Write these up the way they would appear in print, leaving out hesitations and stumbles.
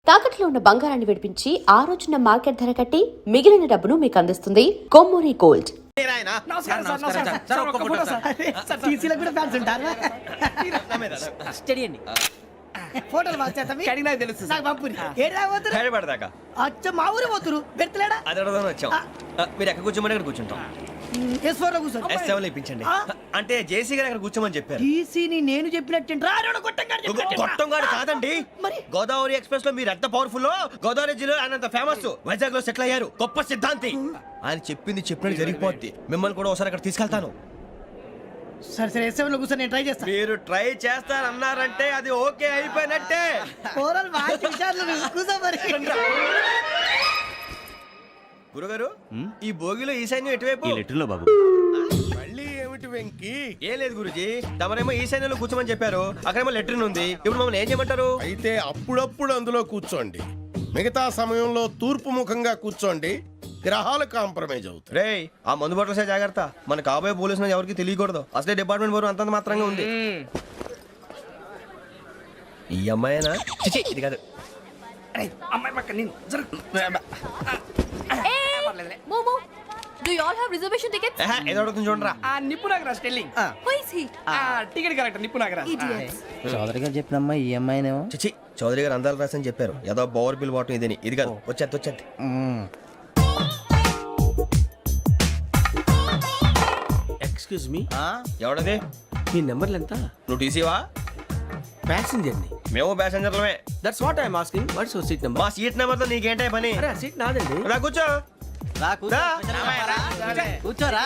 తాకట్లో ఉన్న బంగారాన్ని విడిపించి ఆ రోజున మార్కెట్ ధర కట్టి మిగిలిన డబ్బును మీకు అందిస్తుంది కొమ్మూరి గోల్డ్. ఫోటోలు తెలుసు మా ఊరు పోతురు పెడతలేడా మీరు ఎక్కడ కూర్చోమని అక్కడ కూర్చుంటాం. ఇప్పించండి అంటే జేసీ గారు అక్కడ కూర్చోమని చెప్పారు. నేను చెప్పినట్టు గొట్టంగాడు కాదండి, గోదావరి ఎక్స్ప్రెస్ లో మీరు ఎంత పవర్ఫుల్, గోదావరి జిల్లా ఆయన ఫేమస్, వైజాగ్ లో సెటిల్ అయ్యారు, గొప్ప సిద్ధాంతి. ఆయన చెప్పింది చెప్పినట్టు జరిగిపోద్ది. మిమ్మల్ని కూడా ఒకసారి అక్కడ తీసుకెళ్తాను. సరే సరే ఎస్ఎంలో కూర్చొని నేను ట్రై చేస్తాను. మీరు ట్రై చేస్తారన్నారంటే అది ఓకే అయిపోయినట్టే. గురుగారు ఈ భోగిలో ఈశాన్యం ఎటువైపు? లెటర్లో బాబు. మళ్ళీ ఏమిటి వెంకీ? ఏం లేదు గురుజీ, తమరేమో ఈశాన్యంలో కూర్చోమని చెప్పారు, అక్కడేమో లెటర్ ఉంది. ఇప్పుడు మమ్మల్ని ఏం చేయమంటారు? అయితే అప్పుడప్పుడు అందులో కూర్చోండి, మిగతా సమయంలో తూర్పు ముఖంగా కూర్చోండి. గ్రహాలు కాంప్రమైజ్ అవుతాయి. రే ఆ మందు బట్టలసే జాగ్రత్త, మన కాబోయే పోలీసులు ఎవరికి తెలియకూడదు. అసలే డిపార్ట్మెంట్ బోరు అంతంత మాత్రంగా ఉంది. ఈ అమ్మాయినా? చిచి, ఇది కాదు. అమ్మాయి పక్క నేను Do you all have reservation tickets? ఏదో అడుగుతుంది చూడరా. నిప్పు Nagaraj telling Who is he? Ticket correct నిప్పు నాగరాజ్. Idiots. చౌదరి గారు చెప్పినమ్మా ఈ అమ్మాయినేమో. చిచి, చౌదరి గారు అందాలు రాసని చెప్పారు. ఏదో బోర్ బిల్ బాటం ఇదని. ఇది కాదు, వచ్చేది. Excuse me, ఎవడది? మీ నెంబర్లు ఎంత? నువ్వు టీసీవా? ప్యాసింజర్ ని. మేము ప్యాసెంజర్లమే. That's what I'm asking. What's your seat number? మా సీట్ నెంబర్ తో నీకేంటే పని? అరే ఆ సీట్ నాదండి. రా కూర్చో. కూర్చోరా.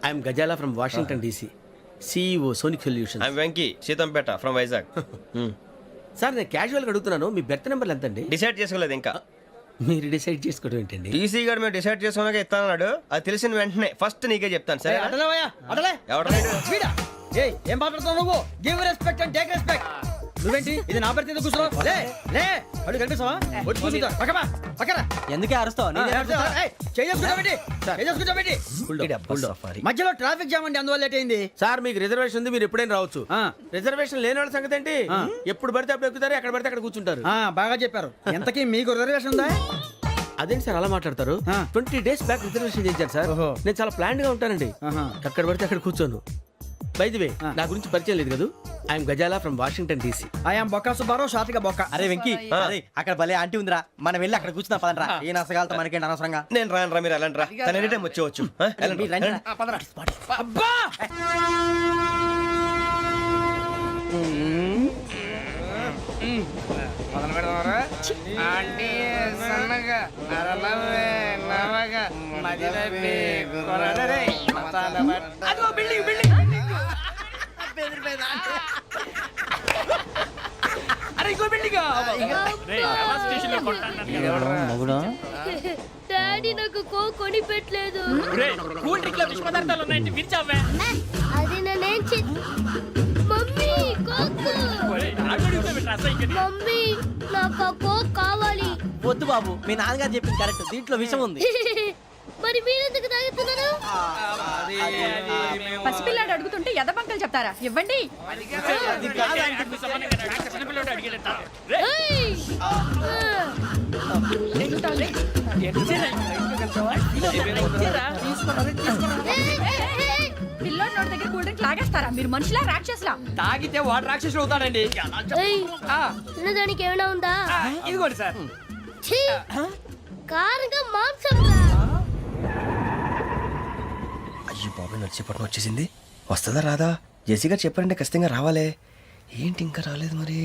I'm Gazala from Washington DC, CEO Sonic Solutions. I'm Venky, Seethampeta from Vizag. Sir నేను క్యాజువల్ గా అడుగుతున్నాను, మీ బెర్త్ నెంబర్లు ఎంత అండి? డిసైడ్ చేసుకోలేదు ఇంకా. మీరు డిసైడ్ చేసుకోవడం ఏంటండి? టీసీ గారు మేము డిసైడ్ చేసుకున్నాక ఇస్తానన్నాడు. అది తెలిసిన వెంటనే ఫస్ట్ నీకే చెప్తాను. సరే ఏం మాట్లాడుతున్నావు నువ్వు? Give respect and take respect. నువ్వేంటి ఇది నా పరిస్థితి కూర్చున్నావు? లే లే అడుగు కనిపిస్తావా? వచ్చి కూర్చుంటా. పక్కన ఎందుకే అరుస్తావు? మధ్యలో ట్రాఫిక్ జామ్ అండి, అందువల్ల లేట్ అయింది. సార్ మీకు రిజర్వేషన్ ఉంది, మీరు ఎప్పుడైనా రావచ్చు. రిజర్వేషన్ లేని వాళ్ళ సంగతి ఏంటి? ఎప్పుడు పడితే అప్పుడు ఎక్కుతారు, ఎక్కడ పడితే అక్కడ కూర్చుంటారు. బాగా చెప్పారు. ఎంతకీ మీకు రిజర్వేషన్ ఉందా? అదేంటి సార్ అలా మాట్లాడతారు? 20 days బ్యాక్ రిజర్వేషన్ చేయించారు సార్. నేను చాలా ప్లాన్డ్ గా ఉంటానండి, అక్కడ పడితే అక్కడ కూర్చోను. బై ది వే, నా గురించి పరిచయం లేదు కదా, I'm Gazala from Washington DC. I'm Bokka Subbarao, షాతిక బొక్క. అరే వెంకీ, అక్కడ భలే ఆంటీ ఉందిరా, మనం వెళ్ళి అక్కడ కూర్చున్నా పదనరా. ఏ నసగాలతో మనకేంటి అనవసరంగా. నేను రాను, మీరు ఎలాంటి రా, తన ఎనీ టైం వచ్చేవచ్చు. అబ్బా మొదలు పెడదామరా? ఆంటీ సన్నగా అరలవే నవగా మదిరపి కొరడరే మతాల బట్ట. అదిగో బిల్డింగ్ బిల్డింగ్. అరే ఇంకో బిల్డింగ్. డాడీ నాకు కోక్ కొని పెట్టలేదు. కూల్ డ్రింక్ లో విష పదార్థాలు ఉన్నాయంటే విరిచావే. అది నేనేం మమ్మీ కోక్. మమ్మీ నాకు ఆ కోక్ కావాలి. వద్దు బాబు, మీ నాన్నగారు చెప్పింది కరెక్ట్, దీంట్లో విషయం ఉంది. మరి మీరెందుకు తాగుతున్నారు? పసిపిల్లాడు అడుగుతుంటే ఎదబంకలు చెప్తారా? ఇవ్వండి. పిల్లోడి నోటి దగ్గర కూల్ డ్రింక్ లాగేస్తారా? మీరు మనుషులా రాక్షసులా? తాగితే వాడు రాక్షసుడు అవుతాడండి. తినడానికి ఏమైనా ఉందా? ఇదిగోండి సార్. కారంగా మాంసం. అయ్యో బాబాయ్, నడిచేపట్నం వచ్చేసింది. వస్తుందా రాదా? జెసీ గారు చెప్పారంటే ఖచ్చితంగా రావాలే. ఏంటి ఇంకా రాలేదు మరి?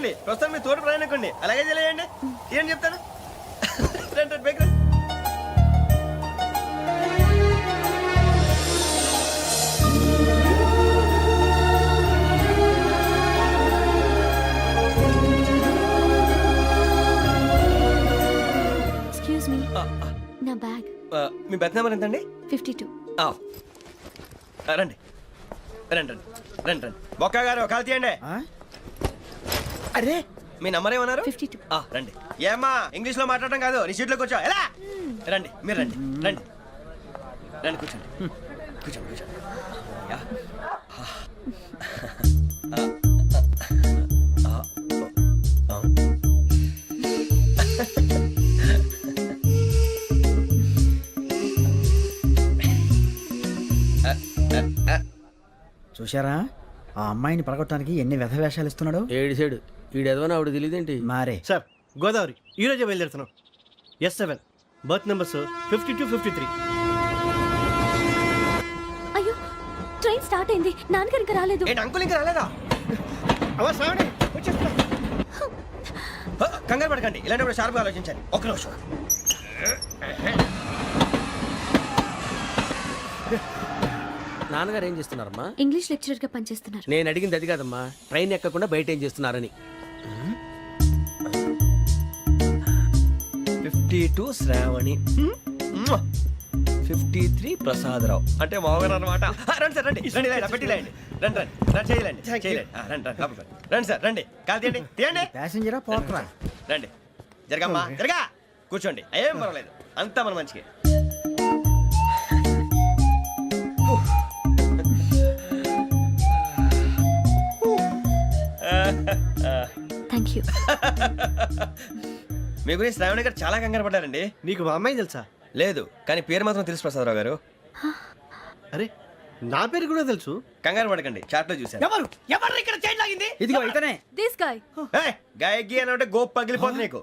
పర్లేదండి ప్రస్తుతం మీ తోటి ప్రయాణకండి అలాగే తెలియండి ఏం చెప్తాను రండి, రండి, బైక్ రండి. Excuse me. నా బ్యాగ్ మీ బెత్ నెంబర్ ఎంతండి 52. రండి రండి రండి రండి రండి బొక్క గారు కాల్ తీయండి అరే మీ నంబర్ ఏమన్నారు 52. రండి ఏమ్మా ఇంగ్లీష్ లో మాట్లాడడం కాదు నీ సీట్లోకి వచ్చా ఎలా రండి మీరు రండి రండి రండి కూర్చోండి కూర్చోండి కూర్చోండి యా. చూశారా ఆ అమ్మాయిని పడగొట్టడానికి ఎన్ని వ్యధ వేషాలు ఇస్తున్నాడు ఏడు సైడు ఈడెదవని ఆవిడ తెలియదేంటి మారే సార్ గోదావరి ఈ రోజే బయలుదేరుతున్నాం S7 బర్త్ నెంబర్స్ 52 53. అయ్యో ట్రైన్ స్టార్ట్ అయింది నాన్నగారు ఇంకా రాలేదు. ఏంటి అంకుల్ ఇంకా రాలేదా అవా శ్రావణి వచ్చేస్తున్నా. కంగారు పడకండి ఇలాంటప్పుడు షార్ప్గా ఆలోచించండి ఒక్క నిమిషం నాన్నగారు ఏం చేస్తున్నారమ్మా? ఇంగ్లీష్ లెక్చరర్ గా పనిచేస్తున్నారు. నేను అడిగింది అది కాదమ్మా, ట్రైన్ ఎక్కకుండా బయట ఏం చేస్తున్నారని. 52 శ్రావణి 53 ప్రసాదరావు అంటే మామగారు అనమాట రండి సార్ రండి రండి ఇలా పెట్టి లేండి రండి రండి రండి చేయలేండి చేయలేండి రండి రండి లోపలికి రండి. రండి సార్ రండి కాల్ తీయండి తీయండి ప్యాసింజరా పోట్రా రండి జరగమ్మా జరగా కూర్చోండి ఏం పర్వాలేదు అంతా మన మంచిగా థ్యాంక్ యూ. మీ గురించి శ్రావణి గారు చాలా కంగారు పడ్డారండి. నీకు మా అమ్మాయి తెలుసా? లేదు కానీ పేరు మాత్రం తెలుసు ప్రసాదరావు గారు. అరే నా పేరు కూడా తెలుసు. కంగారు పడకండి చాట్లో చూశాను. ఎవరు ఎవరు ఇక్కడ చైన్ లాగింది ఇదిగో ఇతనే దిస్ గాయ్. గాయకి అని అంటే గోప్ పగిలిపోతుంది నీకు.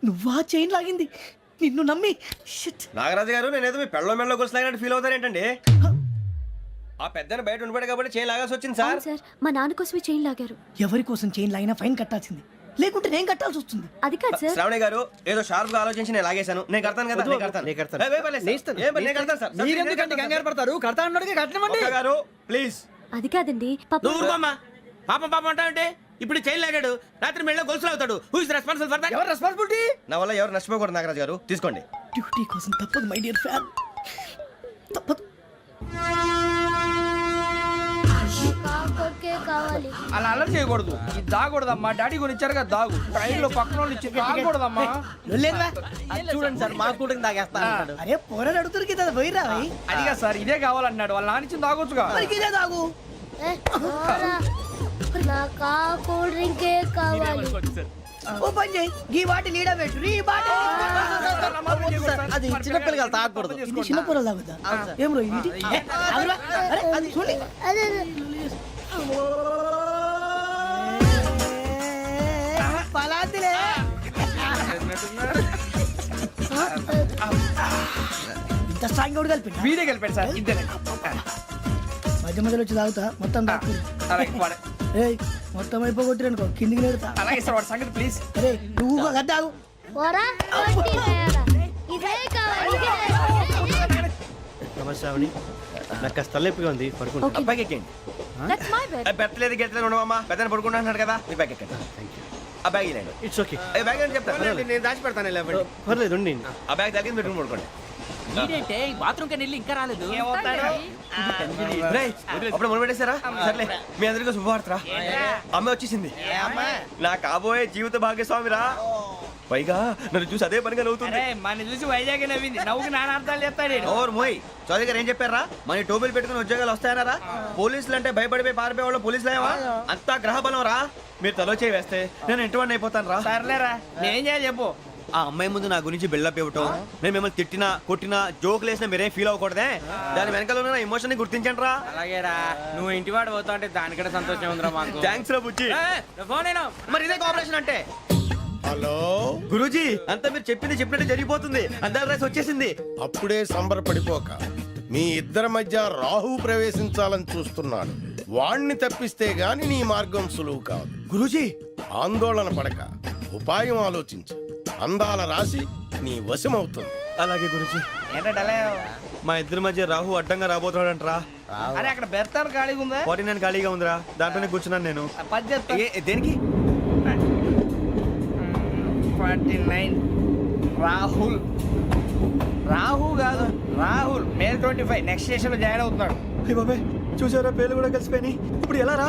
నువ్వా చైన్ లాగింది నిన్ను నమ్మి షిట్ నాగరాజు గారు నేనేదో మీ పెళ్ళ మెళ్ళలో గురిసిలాగినట్టు ఫీల్ అవుతారు ఏంటండి? ఆ పెద్దని బయట ఉండిపోయాడు కాబట్టి చేయి లాగాల్సి వచ్చింది సార్. అవును సార్ మా నాన్న కోసమే చైన్ లాగారు. ఎవరి కోసం చైన్ లాగినా ఫైన్ కట్టాల్సింది లేకుంటే నేను కట్టాల్సి వస్తుంది. అది కాదు సార్. శ్రావణి గారు ఏదో షార్ప్ గా ఆలోచించి నేను లాగేశాను. నేను కడతాను కదా నేను కడతాను. నేను కడతాను. ఏ, ఏ, పర్లేదు సార్. ఏ, నేను కడతాను సార్. మీరెందుకంటే కంగారు పడతారు కడతా అన్నాడుగా కట్టమండి. ఒక్క గారు ప్లీజ్ అది కాదండి పాప. నువ్వు ఊరుకోమ్మా. పాపం పాపం అంటావంటే ఇప్పుడు చైన్ లాగాడు, రాత్రి మెళ్ళ గొలుసులు అవుతాడు. Who is responsible for that? ఎవరు రెస్పాన్సిబిలిటీ? నా వల్ల ఎవరు నష్టపోకూడదు నాగరాజు గారు తీసుకోండి. డ్యూటీ కోసం తప్పదు మై డియర్ ఫ్యాన్ తప్పదు. అలా అలర్ చేయకూడదు. ఇది దాగకూడదమ్మా. డాడీ కొని ఇచ్చారు కదా దాగు. ట్రైన్ లో పక్కన వాళ్ళు ఇచ్చి దాగకూడదమ్మా. లేదురా చూడండి సార్ మా కూడా తాగేస్తా అన్నాడు. అరే పోరాడు అడుగుతారు కదా పోయిరా అదిగా సార్ ఇదే కావాలన్నాడు. వాళ్ళ నాన్న ఇచ్చింది తాగొచ్చుగా. మరి ఇదే తాగు. నాకు కూల్ డ్రింకే కావాలి. ఓ పని చేయి ఈ బాటి లీడ పెట్టు ఈ బాటి అది చిన్నపిల్లలు తాగకూడదు. ఇది చిన్న పొరలు తాగుతా ఏం రో ఇది ఏ, ఆగురా. అరే అది చూడండి పలాతిలే ఇంత స్ట్రాంగ్ కూడా కలిపి వీడే గెలిపాడు సార్. ఇద్దరే. మధ్య మధ్యలో వచ్చి తాగుతా మొత్తం తాగు అలాగే వాడు- ఏయ్ మొత్తం అయిపోగొట్టి అనుకో కిందికి నేడుతా అలాగే సార్ వాడి సంగతి ప్లీజ్. అరే నువ్వు గద్దాగు నమస్తే శ్రావణి నాకు కాస్త తలెప్పిగా ఉంది పడుకుంటా. Okay. అబ్బాయికి ఎక్కండి. That's my bed. పెట్టలేదు గెట్టలేదు ఉండవమ్మా పెద్దని పడుకుంటున్నాడు కదా మీ బ్యాగ్ ఎక్కండి. ఆ బ్యాగ్ ఇలాండి ఇట్స్ ఓకే. ఏ బ్యాగ్ అని చెప్తాను. నేను దాచి పెడతాను లేవండి. పర్లేదు ఉండి. ఆ బ్యాగ్ తగ్గింది పెట్టుకుని పడుకోండి. బాత్రూమ్ కి వెళ్ళి ఇంకా రాలేదు. రేయ్, అప్పుడు మొదలు పెట్టేశారా? సర్లే మీ అందరికీ శుభవార్తరా. అమ్మ వచ్చేసింది. నా కాబోయే జీవిత భాగ్యస్వామిరా. పైగా నన్ను చూసి అదే పనిగా నవ్వుతుంది. మన చూసి వైజాగ్ నవ్వింది. నవ్వుకి నాన్న అర్థాలు చెప్తాడు. ఓర్ మోయ్ చౌదరి గారు ఏం చెప్పారా? మన టోబీలు పెట్టుకుని ఉద్యోగాలు వస్తాయనరా? పోలీసులు అంటే భయపడిపోయి పారిపోయే వాళ్ళు పోలీసులేవా? అంతా గ్రహ బలం రా. మీరు తలో చేయి వేస్తే నేను ఇంటివాడిని అయిపోతాను రా. సర్లేరా నేనేం చేయాలి చెప్పు. ఆ అమ్మాయి ముందు నా గురించి బిల్డప్ ఇవ్వటం, నేను మిమ్మల్ని తిట్టినా కొట్టినా జోకులు వేసినా మీరేం ఫీల్ అవ్వకూడదే. దాని వెనకాల ఉన్న ఎమోషన్ ని గుర్తించండి రా. అలాగేరా నువ్వు ఇంటివాడు పోతా అంటే దానికంటే సంతోషం ఉందిరా మాకు. థ్యాంక్స్ రా బుజ్జి. ఫోన్ అయినా మరి ఇదే కోఆపరేషన్ అంటే. హలో గురూజీ అంతా మీరు చెప్పింది చెప్పినట్టు జరిగిపోతుంది. అందరి రైస్ వచ్చేసింది. అప్పుడే సంబరపడిపోక మీ ఇద్దరి మధ్య రాహు ప్రవేశించాలని చూస్తున్నాడు. వాణ్ణి తప్పిస్తే గాని నీ మార్గం సులువు కాదు. గురూజీ ఆందోళన పడక ఉపాయం ఆలోచించు. అందాల రాశి నీ వశమవుతుంది. అలాగే గురుజీ. ఏంటంటే మా ఇద్దరి మధ్య రాహు అడ్డంగా రాబోతున్నాడంట్రా. అరే అక్కడ బెర్తాను ఖాళీగా ఉందా? 49 ఖాళీగా ఉందిరా, దాంట్లోనే కూర్చున్నాను నేను. పది చెప్తా. దేనికి? 49 రాహుల్. రాహు కాదు రాహుల్. మే 25 నెక్స్ట్ స్టేషన్ లో జాయిన్ అవుతున్నాడు. అయ్య బాబాయ్, చూసారా పేర్లు కూడా కలిసిపోయినాయి. ఇప్పుడు ఎలా రా?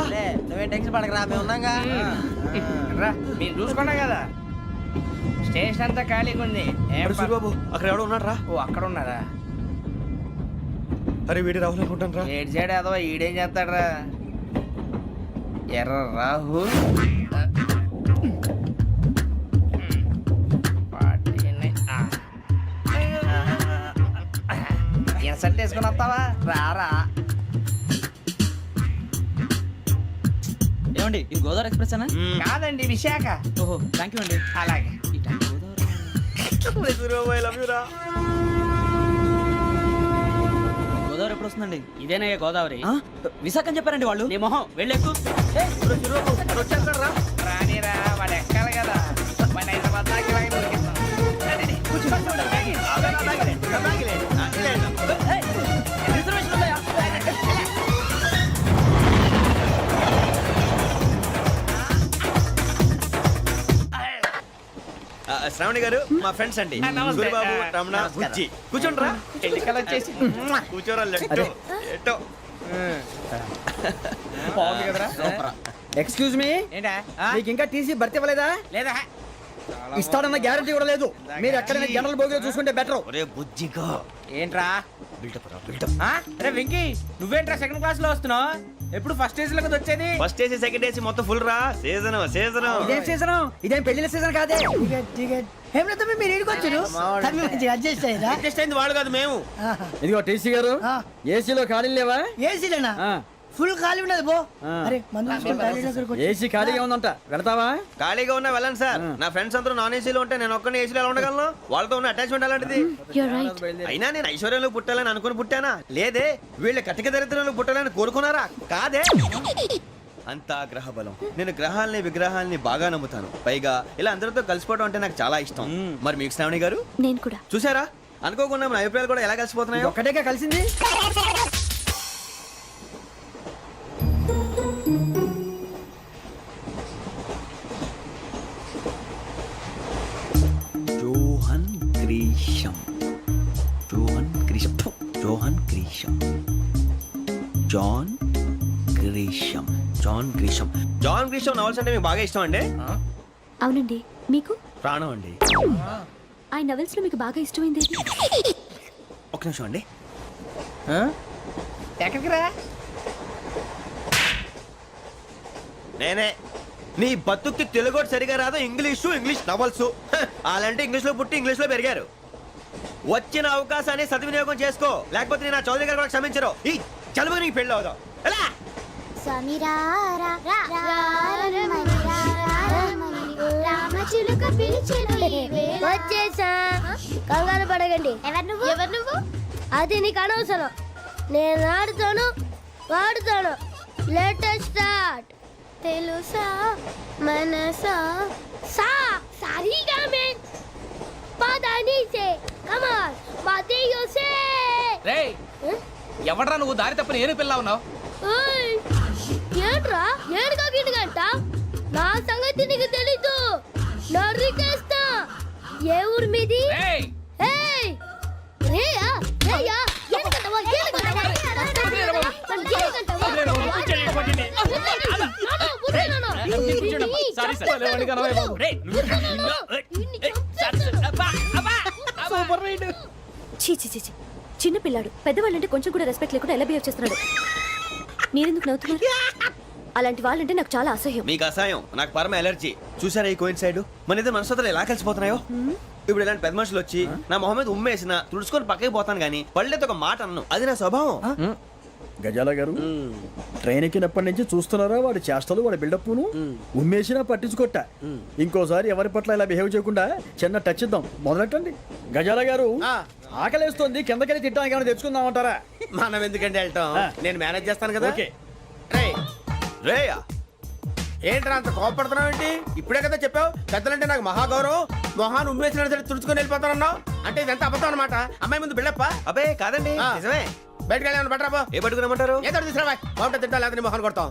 నువ్వేం టెన్షన్ పడకరా, మేము ఉన్నాగా. రా మీరు చూసుకున్నా కదా స్టేషన్ అంతా ఖాళీగా ఉంది. ఏం ప- బాబు అక్కడ ఎవడో ఉన్నాడు రా. ఓ అక్కడ ఉన్నారా? అరే వీడి రాహుల్ అనుకుంటాను రా. ఏడు సైడ్ అదో ఈడేం చేస్తాడరా? ఎర్ర రాహు ఇన్సల్ట్ వేసుకుని వస్తావా? రారా. ఏమండి ఇది గోదావరి ఎక్స్ప్రెస్ అనా? కాదండి విశాఖ. ఓహో థ్యాంక్ యూ అండి. అలాగే ఈ టైం గోదావరి ఎప్పుడు వస్తుందండి? ఇదేనయ్య గోదావరి. విశాఖ అని చెప్పారండి వాళ్ళు. నీ మొహం వెళ్ళెక్కు. రానిరా వాడు ఎక్కాలి కదా. మన హైదరాబాద్ దాకా ఇలాగే దొరికిస్తాం. రండి, కూర్చో. రిజర్వేషన్ ఉందా? శ్రావణి గారు మా ఫ్రెండ్స్ అండి. నమస్తే. గురుబాబు, రమణ, బుజ్జి. కూర్చోండి రా. ఎన్నికలు వచ్చేసి కూర్చోరా లెట్టో. ఎట్టో. బాగుంది కదరా? ఎక్స్క్యూజ్ మీ, ఏంటా? మీకు ఇంకా టీసీ భర్తీ ఇవ్వలేదా? లేదా ఇస్తాడన్న గ్యారంటీ కూడా లేదు. మీరు ఎక్కడైనా జనరల్ బోగిలో చూసుకుంటే బెటర్. ఒరే బుజ్జిగా. ఏంట్రా? బిల్డప్ రా, బిల్డప్. అరే వెంకీ నువ్వేంట్రా సెకండ్ క్లాస్ లో వస్తున్నావు? ఎప్పుడు ఫస్ట్ ఏజ్ లో కదా వచ్చేది? ఫస్ట్ ఏసీ సెకండ్ ఏసీ మొత్తం ఫుల్ రా. Season season. ఇదేం సీజన్? ఇదేం పెళ్లిన సీజన్ కాదే. మీరు ఇడికొచ్చారు అడ్జస్ట్ అయ్యారా? అడ్జస్ట్ అయింది వాడు కాదు మేము. ఇదిగో టీసీ గారు, ఏసీలో ఖాళీ లేవా? ఏసీలేనా? ఫుల్ ఖాళీ ఉండదు బో. అరే ఏసీ ఖాళీగా ఉందంట, వెళతావా? ఖాళీగా ఉన్నా వెళ్ళండి సార్. నా ఫ్రెండ్స్ అందరూ నాన్ ఏసీలో ఉంటే నేను ఒక్కనే ఏసీలో ఎలా ఉండగలను? వాళ్ళతో ఉన్న అటాచ్మెంట్ అలాంటిది. అయినా నేను ఐశ్వర్యంలో పుట్టాలని అనుకుని పుట్టానా? లేదే. వీళ్ళ కటిక దరిద్రంలో పుట్టాలని కోరుకున్నారా? కాదే. అంతా గ్రహ బలం. నేను గ్రహాలని విగ్రహాలని బాగా నమ్ముతాను. పైగా ఇలా అందరితో కలిసిపోవడం అంటే నాకు చాలా ఇష్టం. మరి మీకు శ్రావణి గారు? నేను కూడా. చూసారా, అనుకోకుండా మన అభిప్రాయాలు కూడా ఎలా కలిసిపోతున్నాయో. ఒక్కటేగా కలిసింది. Johan Grisham. Johan Grisham. Johan Grisham. John Grisham. John Grisham. John Grisham novels అంటే మీకు బాగా ఇష్టం అండి? అవునండి. మీకు? ప్రాణం అండి. ఆ నవెల్స్ లో మీకు బాగా ఇష్టమైంది? ఒక నిమిషం అండి. ఎక్కడికి రా? నేనే. నీ బతుక్కి తెలుగు కూడా సరిగా రాదు, ఇంగ్లీష్ నవల్స్. అలాంటి ఇంగ్లీష్ లో పుట్టి ఇంగ్లీష్ లో పెరిగారు. వచ్చిన అవకాశాన్ని సద్వినియోగం చేసుకో, లేకపోతే నేను నా చౌదరి గారు కూడా క్షమించరు. ఈ జలుబు నీకు పెళ్ళి అవుదాం. ఎలా? వచ్చేసా, కంగారు పడకండి. ఎవరు నువ్వు? అది నీకు అనవసరం. నేను ఆడుతాను, వాడుతాను. Latest start. తెలుసా మనసా సా సారీగా మే పదని సే కమాన్ మాదేయో సే. రేయ్ ఎవడ్రా నువ్వు? దారి తప్పని ఏను పిల్ల ఉన్నావు? ఓయ్ ఏంట్రా ఏడుగా గిడుగంట? నా సంగతి నీకు తెలీదు. నరికేస్తా. ఏ ఊరు మీది? రేయ్ ఏయ్ రేయా రేయా ఏడుగంటవా ఏడుగంటవా చీ చీ చీ చీ. చిన్న పిల్లాడు పెద్దవాళ్ళంటే కొంచెం కూడా రెస్పెక్ట్ లేకుండా ఎలా బిహేవ్ చేస్తున్నాడు. మీరెందుకు నవ్వుతున్నారు? అలాంటి వాళ్ళంటే నాకు చాలా అసహ్యం. మీకు అసహాయం, నాకు పరమ ఎలర్జీ. చూసారా ఈ కోయిన్ సైడ్? మన ఇద్దరు మనసులు ఎలా కలిసిపోతున్నాయో. ఇప్పుడు ఇలాంటి పెద్ద మనుషులు వచ్చి నా మొహం మీద ఉమ్మేసిన తుడుచుకొని పక్కకి పోతాను కానీ పళ్ళేతో ఒక మాట అన్ను. అది నా స్వభావం. గజాల గారు, ట్రైన్ ఎక్కినప్పటి నుంచి చూస్తున్నారా వాడి చేష్టలు, వాడి బిల్డప్ను? ఉమ్మేసినా పట్టించుకోట. ఇంకోసారి ఎవరి పట్ల ఇలా బిహేవ్ చేయకుండా చిన్న టచ్ ఇద్దాం. మొదలెట్టండి. గజాల గారు, ఆకలేస్తుంది, కిందకెళ్ళి తిట్టడానికి ఏమైనా తెచ్చుకుందామంటారా? మనం ఎందుకంటే వెళ్తాం, నేను మేనేజ్ చేస్తాను కదా. ఓకే. రేయా ఏంట్రా అంత కోపడుతున్నావు ఏంటి? ఇప్పుడే కదా చెప్పావు పెద్దలంటే నాకు మహాగౌరవం, మొహాన్ని ఉమ్మేసిన సరే తుడుచుకొని వెళ్ళిపోతానన్నావు. అంటే ఇదంతా అబద్ధం అనమాట. అమ్మాయి ముందు బిళ్ళప్ప. అబ్బే కాదండి ఆ. నిజమే. బయటకు వెళ్ళాను బట్రాబో. ఏ పట్టుకురమ్మంటారు? ఏదో తీసుకురా బాగుంటుంది తింటా లేదా మొహాన్ని కొడతాం.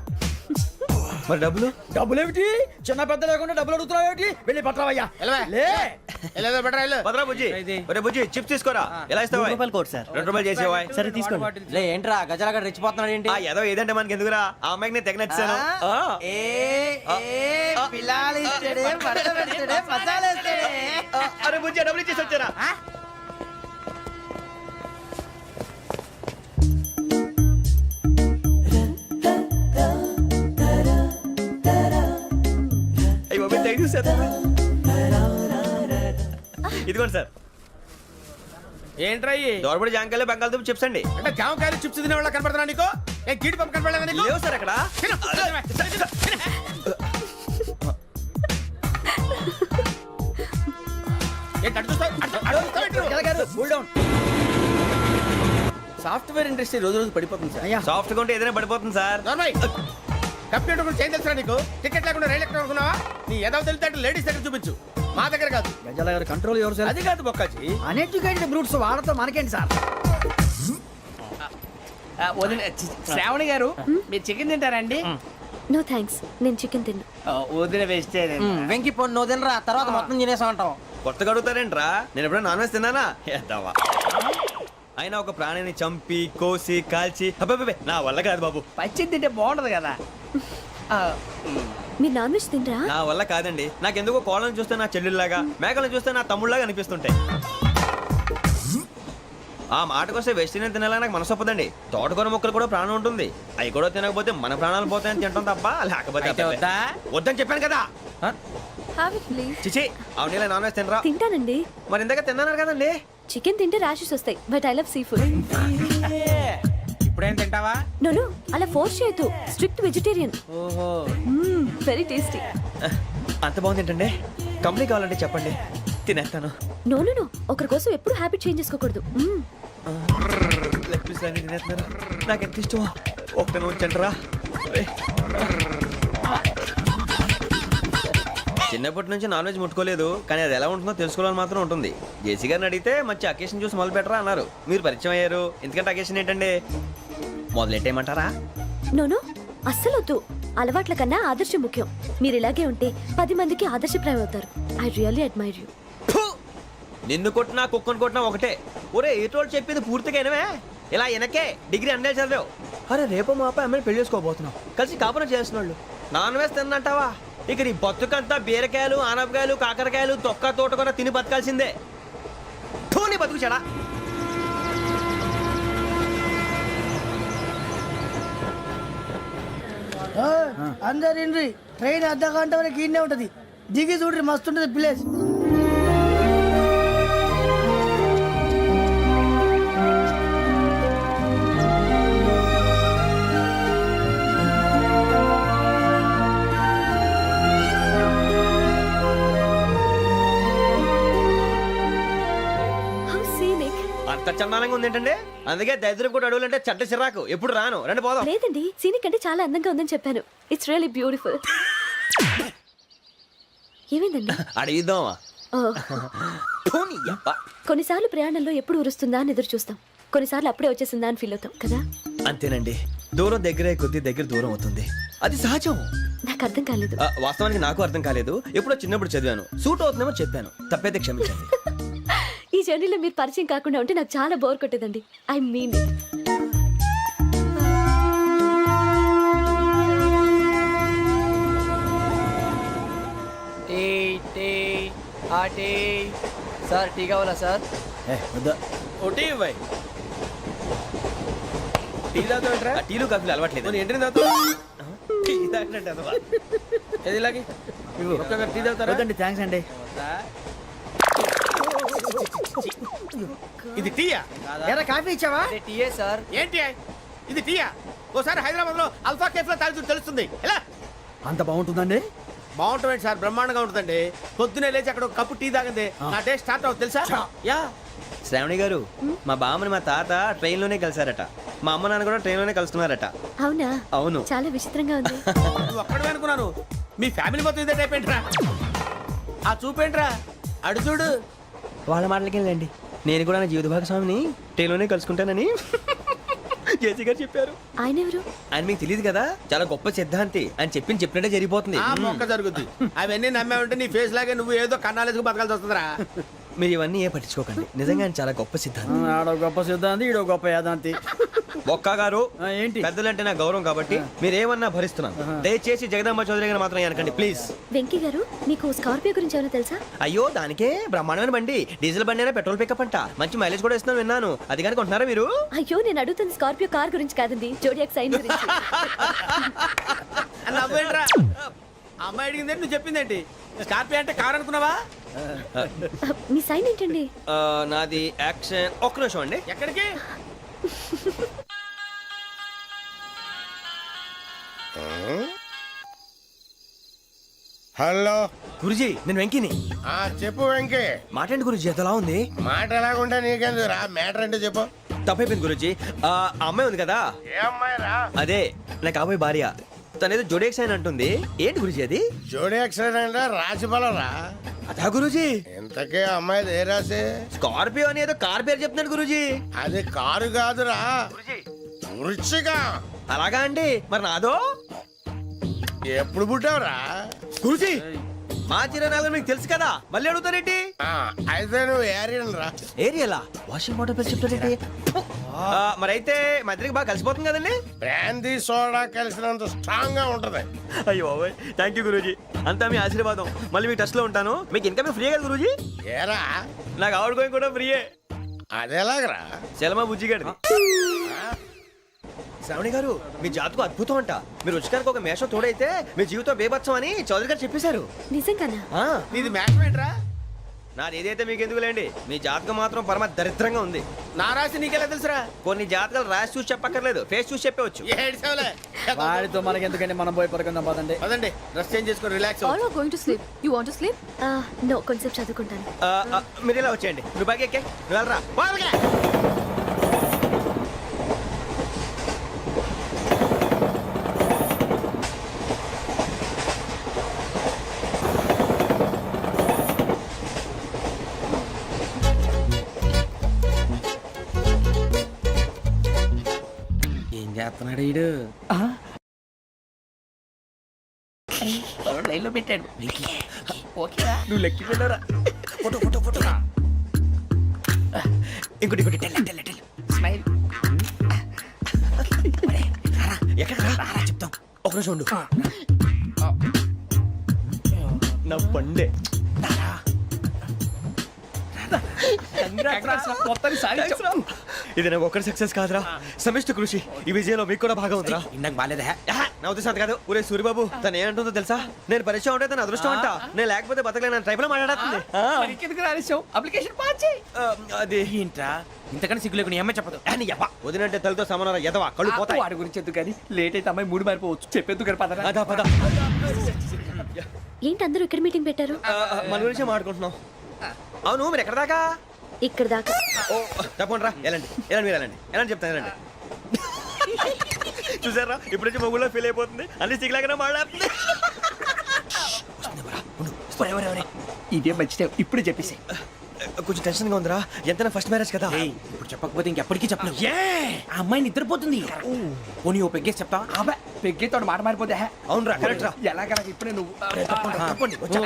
మరి డబ్బులు? డబ్బులేమిటి చిన్న పెద్ద లేకుండా డబ్బులు అడుగుతున్నావు ఏమిటి? వెళ్ళి పట్టరావయ్యా. వెళ్ళవా? లే వెళ్ళేదో బట్రా వెళ్ళు. భద్రా బుజ్జి ఒరే బుజ్జి చిప్స్ తీసుకోరా. ఎలా ఇస్తావా? Court sir. 2 రూపాయలు చేసేవా? సరే తీసుకోండి. లే ఏంట్రా గజాలగడ రెచ్చిపోతున్నాడు ఏంటి? ఆ ఏదో ఏదంటే మనకి ఎందుకురా, ఆ అమ్మాయికి నేను తెగ నచ్చాను. అరే బుజ్జి డబ్బులు ఇచ్చేసి వచ్చారా? అయ్యి బాబు థ్యాంక్ యూ సార్. ఇదిగోండి సార్. ఏంట్రా ఇయ్యి? దోరబడి జాంకాయలు బంగాళదుంప చిప్స్ అండి. అంటే జామకాయలు చిప్స్ తినే వాళ్ళ కనపడుతున్నా నీకు? ఏ గీడి పంప కనపడలేదా నీకు? లేవు సార్ అక్కడ. తిను, తిను, తిను. ఏంటి అటు చూస్తావు? అటు చూస్తావు ఏంటి? సాఫ్ట్వేర్ ఇండస్ట్రీ రోజు రోజు పడిపోతుంది సార్. అయ్యా సాఫ్ట్ గా ఉంటే ఏదైనా పడిపోతుంది సార్. నార్మల్ కంప్యూటర్ గురించి ఏం తెలుసా నీకు? టికెట్ లేకుండా రైలు ఎక్కడ అనుకున్నావా? నీ ఏదో తెలితే లేడీస్ దగ్గర చూపించు, మా దగ్గర కాదు. గజాల గారు కంట్రోల్ ఎవరు సార్? అది కాదు బొక్కాజీ. అన్ఎడ్యుకేటెడ్ బ్రూట్స్ వాళ్ళతో మనకేంటి సార్? శ్రావణి గారు మీరు చికెన్ తింటారండి? నో థ్యాంక్స్, నేను చికెన్ తిన్నా. వదిన వేస్తే వెంకి పొన్ను నువ్వు తినరా, తర్వాత మొత్తం తినేసా ఉంటాం. కొత్తగా అడుగుతారేంట్రా? నేను ఎప్పుడైనా నాన్ వెజ్ తిన్నానా? ఎద్దావా. అయినా ఒక ప్రాణిని చంపి కోసి కాల్చి అబ్బబ్బబ్బే, నా వల్ల కాదు బాబు. పచ్చి తింటే బాగుంటది కదా. మీరు నాన్ వెజ్ తినరా? నా వల్ల కాదండి. నాకెందుకో కోళ్ళని చూస్తే నా చెల్లెళ్ళలాగా, మేకలను చూస్తే నా తమ్ముళ్ళలాగా అనిపిస్తుంటాయి. ఆ మాటకొస్తే వెస్టిరియన్ తినాలని నాకు మనసు ఒప్పదండి. తోటకూర మొక్కలు కూడా ప్రాణం ఉంటుంది. అవి కూడా తినకపోతే మన ప్రాణాలు పోతాయని తింటాం తప్ప లేకపోతే అబ్బబ్బే. వద్దని చెప్పాను కదా. Have it, please. చిచి అవునీ నాన్ వెజ్ తినరా? తింటానండి. మరి ఇందాక తిన్నాను కదండి. చికెన్ తింటే ర్యాషెస్ వస్తాయి, but I love sea food. ఇప్పుడేం తింటావా? నో అలా ఫోర్స్ చేయొద్దు. Strict vegetarian. ఓహో వెరీ టేస్టీ. అంత బాగుంది ఏంటండి? కంప్లీట్ కావాలంటే చెప్పండి, తినేస్తాను. నో ఒకరి కోసం ఎప్పుడు హ్యాబిట్ చేంజ్ చేసుకోకూడదు. లెగ్ పీస్ అన్ని తినేస్తున్నారు. నాకు ఎంత ఇష్టం. ఒకటే ఉంచండి రా. చిన్నప్పటి నుంచి నాన్ వెజ్ ముట్టుకోలేదు, కానీ అది ఎలా ఉంటుందో తెలుసుకోవాలని మాత్రం ఉంటుంది. జేసీ గారిని అడిగితే మంచి అకేషన్ చూసి మొదలు పెట్టరా అన్నారు. మీరు పరిచయం అయ్యారు, ఎందుకంటే అకేషన్ ఏంటండి? మొదలెట్టేయమంటారా? నో అస్సలు వద్దు. అలవాట్ల కన్నా ఆదర్శం ముఖ్యం. మీరు ఇలాగే ఉంటే 10 మందికి ఆదర్శప్రాయం అవుతారు. I really admire you. నిన్ను కొట్టినా కుక్కను కొట్టినా ఒకటే. ఒరే ఏటోళ్ళు చెప్పింది పూర్తిగా వినవే. ఇలా వెనకే డిగ్రీ అన్నే చదివావు. అరే రేపు మా అబ్బాయి అమ్మాయిని పెళ్లి చేసుకోబోతున్నావు, కలిసి కాపురం చేసిన వాళ్ళు నాన్ వెజ్ తిన్నంటావా? ఇక నీ బతుకంతా బీరకాయలు ఆనపకాయలు కాకరకాయలు తొక్క తోట కూడా తిని బతకాల్సిందే. నీ బతుకు చెడా. అందరు ఇండ్రి ట్రైన్ అర్ధ గంట వరకు ఇన్నే ఉంటది. దిగి చూడ్రి మస్తు ఉంటది ప్లేస్. అంత చందానంగా ఉంది ఏంటండి? అందుకే దరిద్రం కూడా అడవులంటే చెడ్డ చిరాకు. ఎప్పుడు రాను. రండి పోదాం. లేదండి, సీనిక్ అంటే చాలా అందంగా ఉందని చెప్పాను. It's really beautiful. ఏమైందండి? అడిగిద్దామా? కొన్నిసార్లు ప్రయాణంలో ఎప్పుడు ఉరుస్తుందా అని ఎదురు చూస్తాం, కొన్నిసార్లు అప్పుడే వచ్చేసిందా అని ఫీల్ అవుతాం కదా. అంతేనండి, దూరం దగ్గరే కొద్ది దగ్గర దూరం అవుతుంది. అది సహజం. నాకు అర్థం కాలేదు. వాస్తవానికి నాకు అర్థం కాలేదు. ఎప్పుడో చిన్నప్పుడు చదివాను, సూట్ అవుతుందేమో చెప్పాను. తప్పైతే క్షమించండి. ఈ జర్నీలో మీరు పరిచయం కాకుండా ఉంటే నాకు చాలా బోర్ కొట్టేదండి. I mean it. Sir tea కావాలా సార్? ఒకటి ఇవ్వాలి. టీ తాగుతాంట్రా? టీలు కాఫీలు అలవాట్లేదు. ఏంటి తాగుతావు? టీ తాగినట్టు అదవా. ఏది ఇలాగే ఒక్కొక్కరు టీ తాగుతారా? థ్యాంక్స్ అండి. ఇది టీయా? ఎరా కాఫీ ఇచ్చావా? టీయే సార్. ఏంటి ఇది టీయా? ఓసారి హైదరాబాద్ లో అల్ఫా కేఫ్ లో తాగుతూ తెలుస్తుంది. ఎలా అంత బాగుంటుందండి? బాగుంటుంది సార్, బ్రహ్మాండంగా ఉంటుందండి. పొద్దునే లేచి అక్కడ ఒక కప్పు టీ తాగింది నా డే స్టార్ట్ అవుతుంది తెలుసా? యా. శ్రావణి గారు మా బామ్మని మా తాత ట్రైన్ లోనే కలిసారట. మా అమ్మ నాన్న కూడా ట్రైన్ లోనే కలుస్తున్నారట. అవునా? అవును. చాలా విచిత్రంగా ఉంది. నువ్వు ఒక్కడే అనుకున్నాను, మీ ఫ్యామిలీ మొత్తం ఇదే టైప్ ఏంట్రా? ఆ చూపేంట్రా, అడు చూడు. వాళ్ళ మాటలకి వెళ్ళండి. నేను కూడా నా జీవిత భాగస్వామిని ట్రైన్ లోనే కలుసుకుంటానని జేసీ గారు చెప్పారు. ఆయన ఎవరు? ఆయన మీకు తెలియదు కదా, చాలా గొప్ప సిద్ధాంతి అని చెప్పినట్టే జరిగిపోతుంది. ఆ మొక్క జరుగుద్ది. అవన్నీ నమ్మే ఉంటే నీ ఫేస్ లాగే నువ్వు ఏదో కన్నాలేసుకు బతకాల్సి వస్తుందిరా. మీరు ఇవన్నీ ఏ పట్టించుకోకండి. నిజంగా ఆయన చాలా గొప్ప సిద్ధాంతి. ఆడో గొప్ప సిద్ధాంతి, ఈడో గొప్ప యాదాంతి. ఒక్క గారు ఏంటి? పెద్దలంటే నా గౌరవం కాబట్టి మీరేమన్నా భరిస్తున్నాను. దయచేసి జగదాంబ చౌదరి గారు మాత్రం అనకండి ప్లీజ్. వెంకీ గారు, మీకు స్కార్పియో గురించి ఏమైనా తెలుసా? అయ్యో దానికే బ్రహ్మాండమైన బండి. డీజిల్ బండి అయినా పెట్రోల్ పికప్ అంట. మంచి మైలేజ్ కూడా ఇస్తున్నాను విన్నాను. అది కానీ కొంటున్నారా మీరు? అయ్యో, నేను అడుగుతుంది స్కార్పియో కార్ గురించి కాదండి, జోడియాక్ సైన్ గురించి. నవ్వేంట్రా? అమ్మాయి అడిగింది నువ్వు చెప్పిందేంటి? స్కార్పియో అంటే కారు అనుకున్నావా? మీ సైన్ ఏంటండి? నాది యాక్షన్. ఒక్క నిమిషం అండి. ఎక్కడికి? హలో గురుజీ నేను వెంకిని. చెప్పు వెంకీ. మాటండి గురుజీ, ఎంతలా ఉంది? మాట ఎలాగుంటా నీకెందుకు రా, మ్యాటర్ అంటే చెప్పు. తప్పైపోయింది గురుజీ. ఆ అమ్మాయి ఉంది కదా, ఏ అమ్మాయి రా? అదే నా కాబోయే భార్య. తనేదో జోడేక్స్ అని అంటుంది. ఏంటి గురుజీ అది? జోడి యాక్సిడెంట్ రాసి రా. అదా గురుజీ? ఇంతకే అమ్మాయి ఏ రాసి? స్కార్పియో అని ఏదో కార్ పేరు చెప్తున్నాడు గురుజీ. అది కారు కాదురా, వృచ్చిక. అలాగా అండి, మరి నాదో? ఎప్పుడు పుట్టావురా? గురుజీ మా చిరనాలు మీకు తెలుసు కదా, మళ్ళీ అడుగుతారేంటి? అయితే నువ్వు ఏరియన్ రా. ఏరియాలా? వాషింగ్ వాటర్ పేరు చెప్తారేంటి? మరైతే మా ఇద్దరికి బాగా కలిసిపోతుంది కదండి. బ్రాందీ సోడా కలిసినంత స్ట్రాంగ్ గా ఉంటది. అయ్యో థ్యాంక్ యూ గురూజీ, అంతా మీ ఆశీర్వాదం. మళ్ళీ మీ టచ్ లో ఉంటాను. మీకు ఇంకా ఫ్రీ కదా గురూజీ? ఏరా నాకు ఆవిడ గోయింగ్ కూడా ఫ్రీయే. అదేలాగరా? చలమా బుజ్జి గారిది. శ్రావణి గారు మీ జాతకు అద్భుతం అంట. మీరు రుచికానికి ఒక మేషం తోడైతే మీ జీవితం బేబత్సం అని చౌదరి గారు చెప్పేశారు. నిజంగానా? నీది మ్యాచ్ ఏంట్రా? నాది ఏదైతే మీకు ఎందుకులేండి, మీ జాతకం మాత్రం పరమ దరిద్రంగా ఉంది. నా రాసి నీకెలా తెలుసురా? కొన్ని జాతకాలు రాసి చూసి చెప్పక్కర్లేదు, ఫేస్ చూసి చెప్పవచ్చు. ఏడ్చావులే. వాడితో మనకి ఎందుకండి, మనం పోయి పడుకుందాం పదండి. పదండి, డ్రెస్ చేంజ్ చేసుకొని relax. All are going to sleep. You want to sleep? No, కొంచెం చదువుకుంటాను. మీరు ఇలా వచ్చేయండి. నువ్వు బాగా ఎక్కే, నువ్వు వెళ్ళరా. ఏం చేస్తున్నాడు ఈడు? లైన్లో పెట్టాడు. నువ్వు లెక్కి వెళ్ళరా. Photo photo photo. ఇంకోటి ఇంకోటి. Tell smile. ఎక్కడ రా చెప్తాం. ఒక నిమిషం ఉండు. నా పండే. ఇది నాకు ఒక్కరి సక్సెస్ కాదురా, సమిష్టి కృషి. ఈ విజయంలో మీకు కూడా భాగం ఉందిరా. ఇందాక బాగాలేదా? నా ఉద్దేశం అంత కాదు. ఊరే సూరిబాబు తను ఏమంటుందో తెలుసా? నేను పరిచయం ఉంటే తన అదృష్టం అంట. నేను లేకపోతే బతకలేను. ట్రైబ్ లో మాట్లాడుతుంది. అప్లికేషన్ పాస్ చేయి. అది ఏంట్రా ఇంతకన్నా సిగ్గు లేకుండా ఏమై చెప్పదు. వదినంటే తలతో సమానం ఎదవా, కళ్ళు పోతాయి. వాడి గురించి ఎందుకు కానీ లేట్ అయితే అమ్మాయి మూడు మారిపోవచ్చు. చెప్పేందుకు గారు పదరా. అదా పద. ఏంటి అందరూ ఇక్కడ మీటింగ్ పెట్టారు? మన గురించే మాట్లాడుకుంటున్నాం. అవును మీరు ఎక్కడ దాకా? ఇక్కడ దాకా. ఓ తప్పకుండా రా. వెళ్ళండి వెళ్ళండి, మీరు వెళ్ళండి. వెళ్ళండి చెప్తాను, వెళ్ళండి. చూసారా ఇప్పుడు నుంచి మొగుల్లో ఫీల్ అయిపోతుంది. అన్ని సిగ్లాగానే మాట్లాడుతుంది. ఇదే మంచి టైం, ఇప్పుడు చెప్పేసి. కొంచెం టెన్షన్ గా ఉందిరా. ఎంతైనా ఫస్ట్ మ్యారేజ్ కదా. ఇప్పుడు చెప్పకపోతే ఇంకెప్పటికీ చెప్పను. ఆ అమ్మాయి నిద్రపోతుంది. పోనీ ఓ పెగ్గేసి చెప్తా. అబ్బాయి పెగ్గేతో మాట మారిపోతే. అవునురా, కరెక్ట్ రా. ఎలాగలా ఇప్పుడే నువ్వు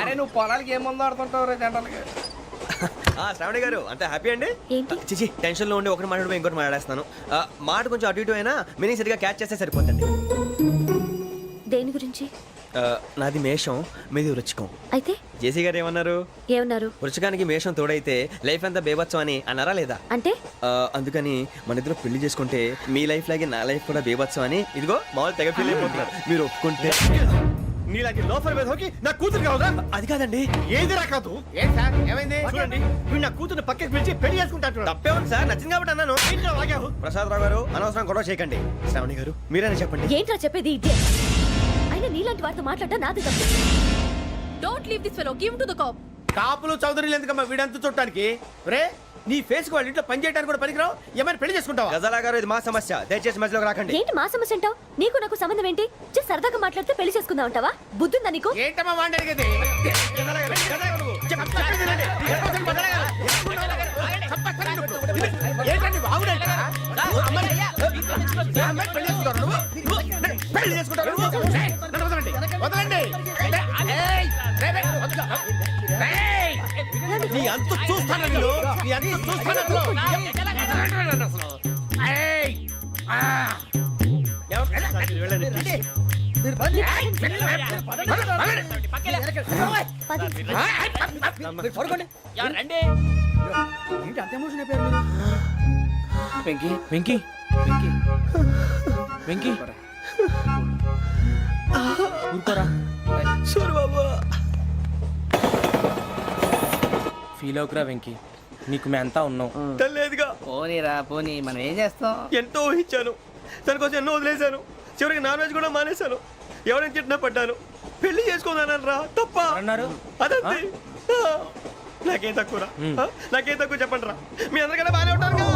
అరే నువ్వు పొలాలకి ఏం ముందు ఆడుతుంటావు రే జనరల్గా. శ్రావణి గారు అంత హ్యాపీ అండి? ఏంటి? చిచి టెన్షన్ లో ఉండి ఒకటి మాట్లాడిపోయి ఇంకోటి మాట్లాడేస్తాను. మాట కొంచెం అటు ఇటు అయినా మీనింగ్ సరిగా క్యాచ్ చేస్తే సరిపోతుంది. దేని గురించి? నాది మేషం, మీది వృచ్చికం. అయితే జేసీ గారు ఏమన్నారు? ఏమన్నారు? వృచ్చికానికి మేషం తోడైతే లైఫ్ అంతా బేబత్సం అని అన్నారా లేదా? అంటే అందుకని మన ఇద్దరు పెళ్లి చేసుకుంటే మీ లైఫ్ లాగే నా లైఫ్ కూడా బేబత్సం అని ఇదిగో మామూలు తెగ ఫీల్ అయిపోతున్నారు. మీరు ఒప్పుకుంటే నీలాంటి లోఫర్ మీద హోకి నా కూతురు కావదా? అది కాదండి. ఏది రాకాదు? ఏం సార్ ఏమైంది? చూడండి వీడు నా కూతురు పక్కకి పిలిచి పెళ్లి చేసుకుంటాడు. తప్పే ఉంది సార్, నచ్చింది కాబట్టి అన్నాను. ప్రసాద్ రావు గారు అనవసరం గొడవ చేయకండి. శ్రావణి గారు మీరైనా చెప్పండి. ఏంట్రా చెప్పేది? ఇదే అయినా నీలాంటి వారితో మాట్లాడటం నాది తప్పు. Don't leave this fellow. Give him to the cop. కాపులు చౌదరులు ఎందుకమ్మా వీడంతా చూడటానికి రే నీ ఫేస్ కి వాళ్ళ ఇంట్లో పని చేయడానికి కూడా పనికిరావు ఏమైనా పెళ్లి చేసుకుంటావా గజాలా గారు ఇది మా సమస్య దయచేసి మధ్యలోకి రాకండి. ఏంటి మా సమస్య అంటావు? నీకు నాకు సంబంధం ఏంటి? జస్ట్ సరదాగా మాట్లాడితే పెళ్లి చేసుకుందాం అంటావా? బుద్ధుందా నీకు? ఏంటమ్మా వాడిని అడిగేది ఏంటండి బాగుండేట పెళ్లి చేసుకుంటారు వదలండి నీ అంత చూస్తాను నీ అంత చూస్తాను వెంకీ వెంకీ వెంకీ వెంకీ ఊరుకోరా ఫీల్ అవుకురా వెంకీ నీకు మేమంతా ఉన్నాం లేదుగా పోనీరా పోనీ మనం ఏం చేస్తాం ఎంతో ఊహించాను దానికోసం ఎన్నో వదిలేశాను చివరికి నాన్ వెజ్ కూడా మానేశాను ఎవరైనా తిట్టినా పడ్డాను పెళ్లి చేసుకున్నాను రా తప్ప అన్నారు అదంతే నాకేం తక్కువ నాకేం తక్కువ చెప్పండి రా మీ అందరికన్నా బాగానే ఉంటారుగా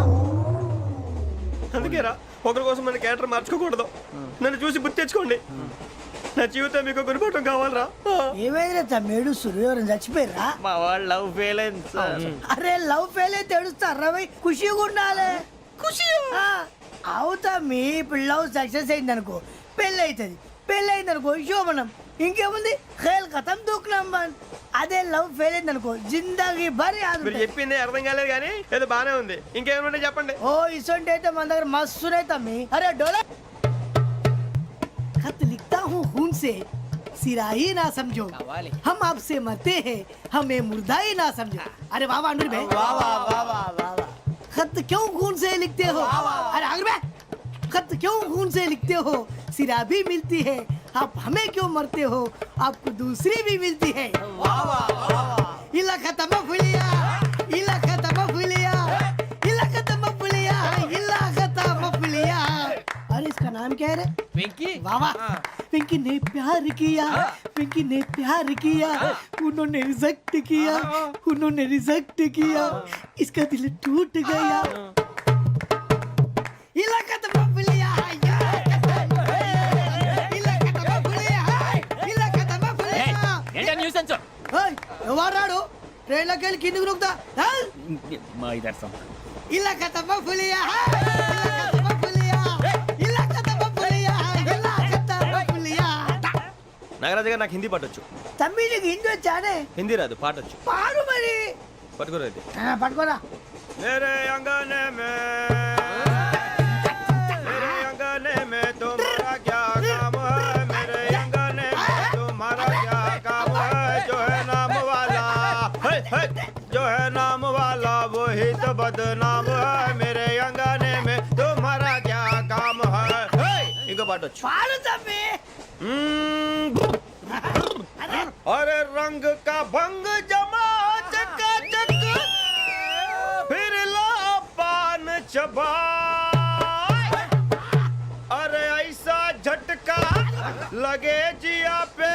అందుకేరా ఒకరి కోసం మన క్యారెక్టర్ మార్చుకోకూడదు నన్ను చూసి గుర్తు తెచ్చుకోండి నా జీవితం మీకు గురిపటం కావాలరా ఏమైనా తమ్మేడు ఎవరైనా చచ్చిపోయిరా? మా వాళ్ళు లవ్ ఫెయిల్ అయింది సార్ అరే లవ్ ఫెయిల్ అయితే ఏడుస్తారా భయ్? ఖుషిగా ఉండాలి. ఖుషి అవుతా మీ ఇప్పుడు లవ్ సక్సెస్ అయింది అనుకో పెళ్ళి అవుతుంది. పెళ్ళి అయింది అనుకో శోభనం. ఇంకేముంది ఖేల్ కథం దూకునాం బన్. అదే లవ్ ఫెయిల్ అయింది అనుకో జిందాగీ భారీ మీరు చెప్పింది అర్థం కాలేదు కానీ ఏదో బానే ఉంది ఇంకేమైనా చెప్పండి. ఓ ఇసొంటి అయితే మన దగ్గర మస్తు తమ్మి. అరే డోలా खत लिखता हूँ खून से सिरा ही ना समझो हम आपसे मरते हैं हमें मुर्दा ही ना समझो. अरे वाह वाह भाई वाह वाह वाह वाह वाह खत क्यों खून से लिखते हो? अरे आगे भाई खत क्यों खून से लिखते हो? सिरा भी मिलती है आप हमें क्यों मरते हो? आपको दूसरी भी मिलती है. वाह वाह वाह इला खत्म फुलिया इला खत्म फुलिया इला खत्म फुलिया इला खत्म फुलिया. अरे इसका नाम क्या है रे? వెంకీ वाह वाह पिंकी ने प्यार किया पिंकी ने प्यार किया उन्होंने रिजेक्ट किया उन्होंने रिजेक्ट किया इसका दिल टूट गया. इलाका तो बबलिया इलाका तो बबलिया इलाका तो बबलिया. ఏంటా న్యూసెన్స్ ఓయ్ ఎవరాడు ట్రైన్ లోకి వెళ్ళి కిందకి నొక్కుతా. మా ఇదర్సం ఇలాకా तो बबलिया इलाका तो बबलिया इलाका तो बबलिया इलाका तो बबलिया. నాగరాజు గారు నాకు హిందీ పాటొచ్చు తమ్మి నీకు హిందీ వచ్చానే? హిందీ రాదు పాటొచ్చు పాడు మరి. పట్టుకోరు అయితే పట్టుకోరా. मेरे अंगने में मेरे अंगने में तुम्हारा क्या काम है मेरे अंगने में तुम्हारा क्या काम है जो है नाम वाला जो है नाम वाला वही तो बदनाम है मेरे अंगने में तुम्हारा क्या काम है इनको बाटो పాడు తమ్మి. अरे रंग का भंग जमा चकाचक फिर ला पान चबा अरे ऐसा झटका लगे जिया पे